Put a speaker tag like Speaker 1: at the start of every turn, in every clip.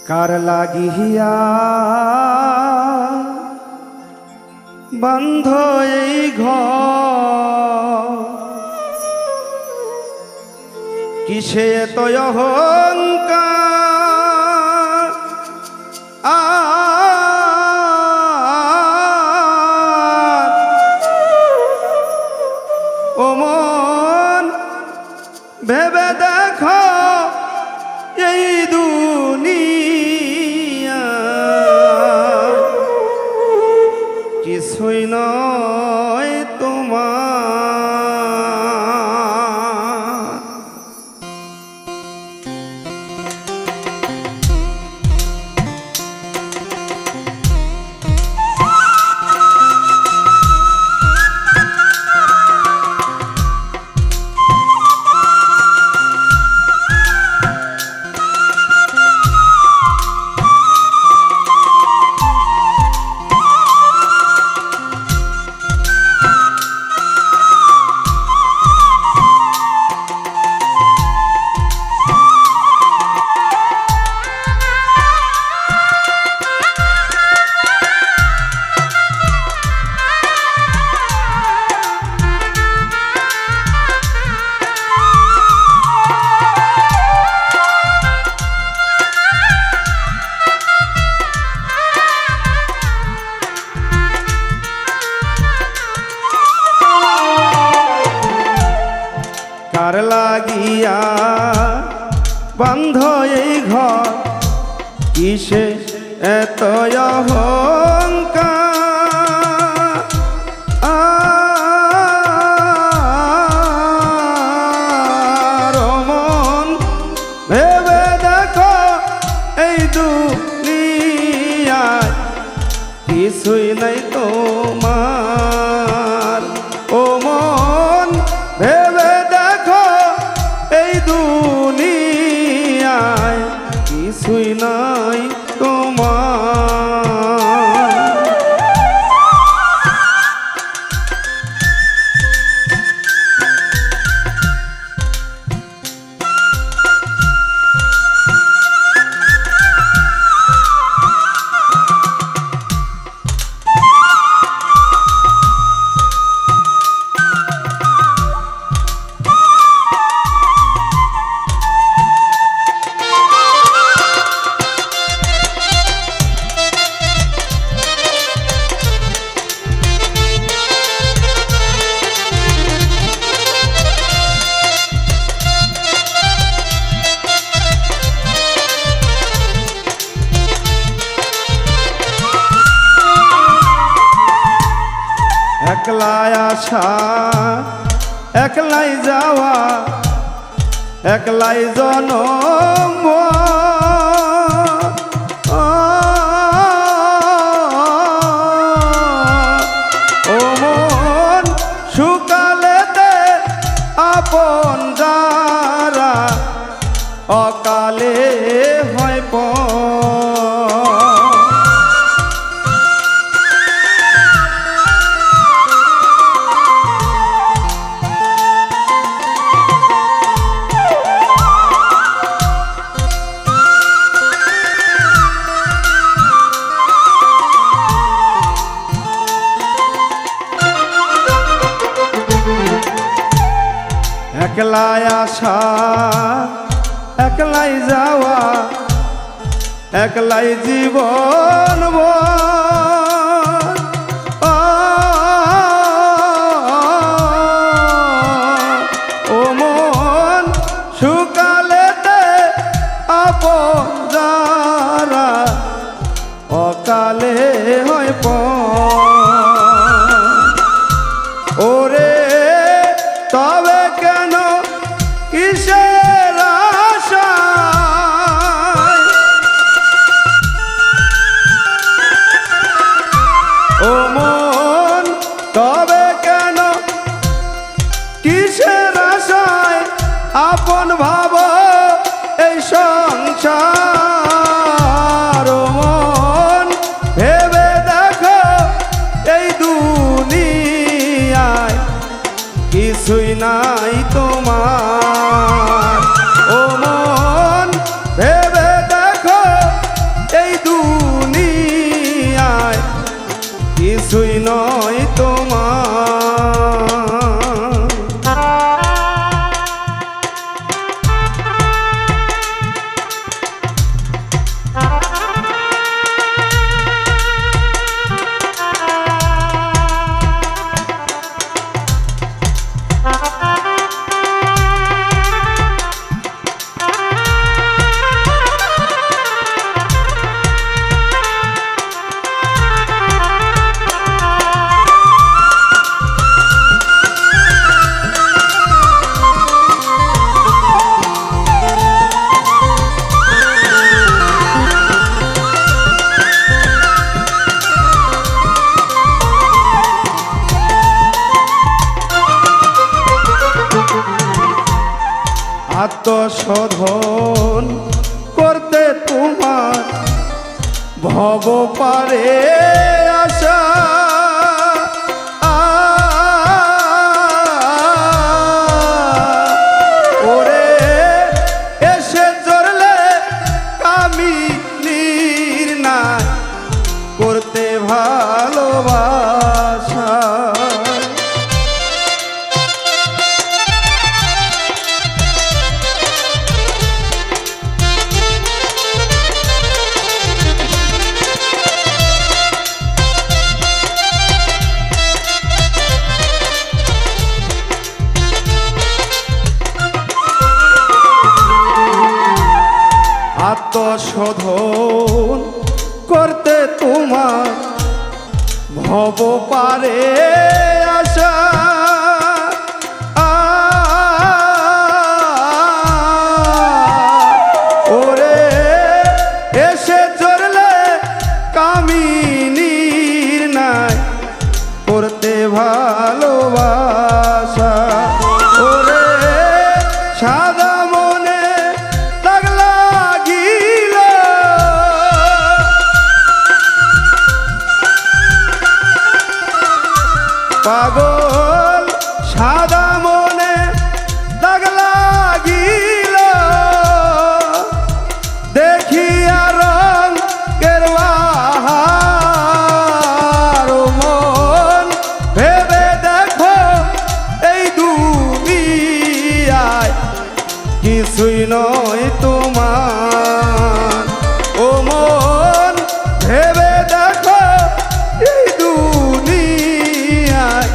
Speaker 1: কার লাগিয়া বন্ধ এই ঘর, কিসে এত অহংকার ও মন ভেবে দেখো এই দুনিয়া কিছুই নয় তোমার। কার লাগিয়া বন্ধ এই ঘর, কিসে এত অহংকার ও মন ভেবে দেখো এই দুনিয়ায় কিছুই নাই তোমার। ও মন ভেবে দেখো এই দুনিয়ায় কিছুই নাই তোমার। একলাই আসা একলাই যাওয়া একলাই জনম, ও মন সুকালেতে আপন যারা অকালে হয় একলাই আসা একলাই যাওয়া একলাই জীবন ও মন সুকালেতে আপন যারা অকালে হয় ওরে তবে কেন কিসের আশায় ও মন তবে কেন কিসের আশায় আপন ভাব এই সংসার। ও মন ভেবে দেখো শোধন করতে তোমার ভব পারে আশা ওরে এসে চড়লে কামিনীর নাই করতে ভালোবাসা আত্মশোধন করতে তোমার ভব পারে আশা ওরে এসে চড়লে কামিনীর নাই করতে ভালোবাসা ওরে সাদা মনে পাগল সাদা মনে দাগ লাগিল দেখিয়া রং কেরওয়ার মন ভেবে দেখো এই দুনিয়ায় কিছুই নয় তোমার ও মন ভেবে দেখো এই দুনিয়ায়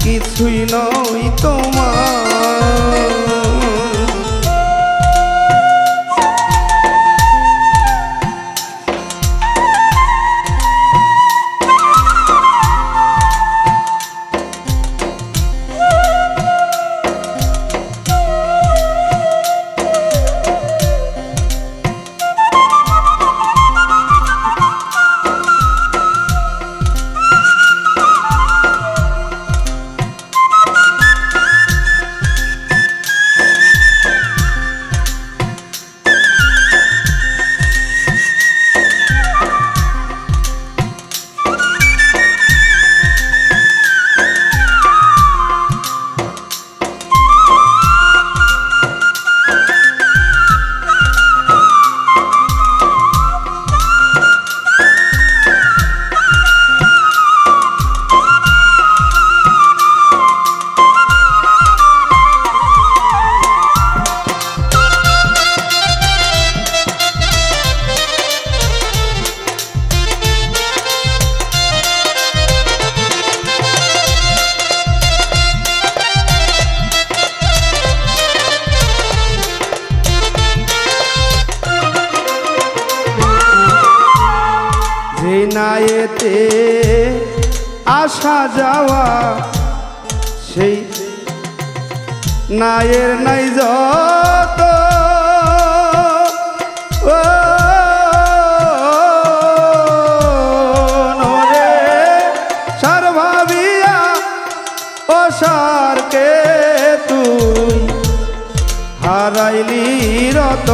Speaker 1: কিছুই নয় তোমার যে নায়েতে আসা যাওয়া সেই নায়ের নাই যত নরে সার ভাবিয়া ও সারকে তুই হারাইলি রত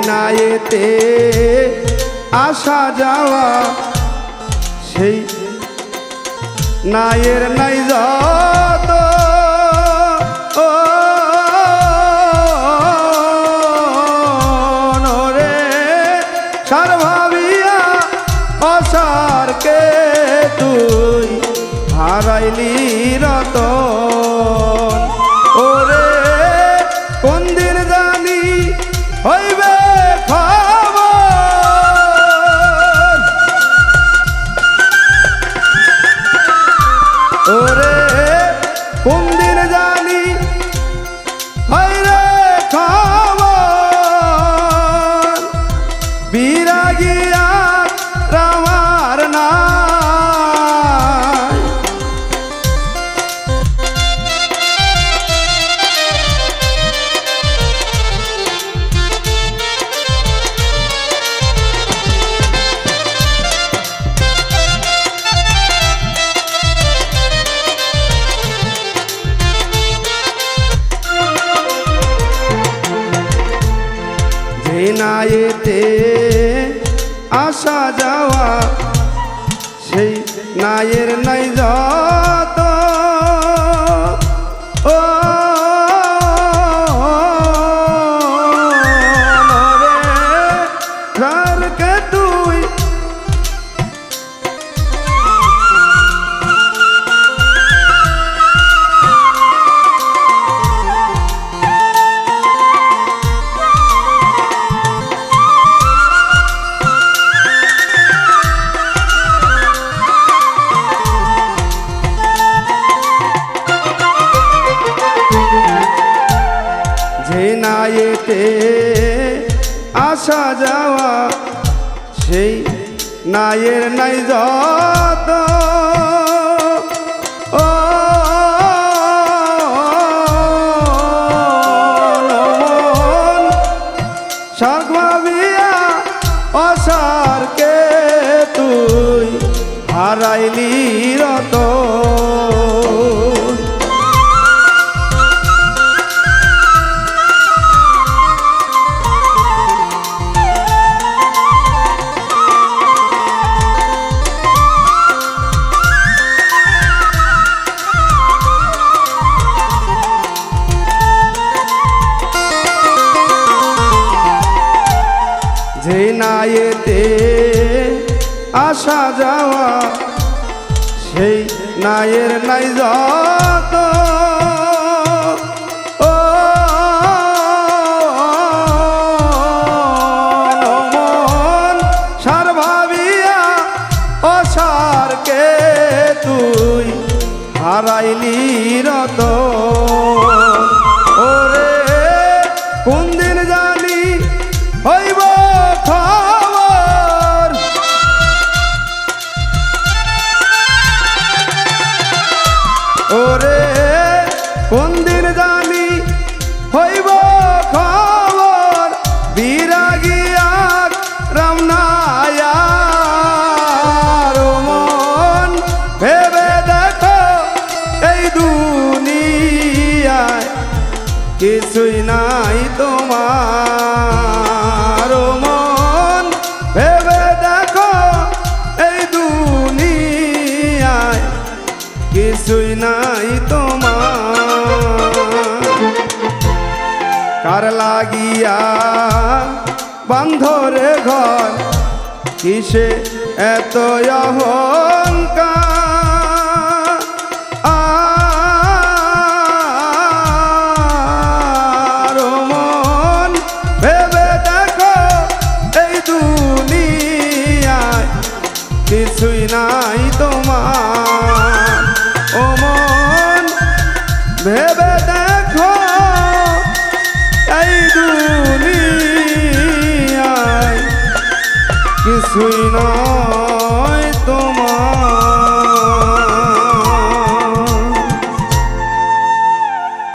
Speaker 1: নায়েতে আসা যাওয়া সেই নায়ের নাই যত নরে সার ভাবিয়া অসারকে তুই হারাইলি রতন ওরে কোন দিন জানি হইবে ওরে কোন দিন জানি হইরে খবর বিরাগিয়া রামার না না এতে আসা যাওয়া সেই নায়ের নাই যত ও নরে রারকে তুই যে নায়েতে আসা যাওয়া সেই নায়ের নাই যত ও নমন শাক ভাবিয়া অসারকে তুই হারাইলি রত যে নায়েতে আসা যাওয়া সেই নায়ের নাই যত ও নমন সার ভাবিয়া অসারকে তুই হারাইলি রত ওরে কোন দিন জানি হইব খবর ওরে কোন দিন জানি হইব খবর বিরাগিয়া রামনায়া মন ভেবে দেখো এই দুনিয়ায় কিছুই নাই তোমার মন ভেবে দেখো এই দুনিয়ায় কিছুই নাই তোমার কার লাগিয়া বান্ধরে ঘর কিসে এত অহংকার আর মন ভেবে দেখো এই দুনিয়ায় কিছুই নাই তোমার ও মন ভেবে দেখো এই দুনিয়ায় কিছুই না।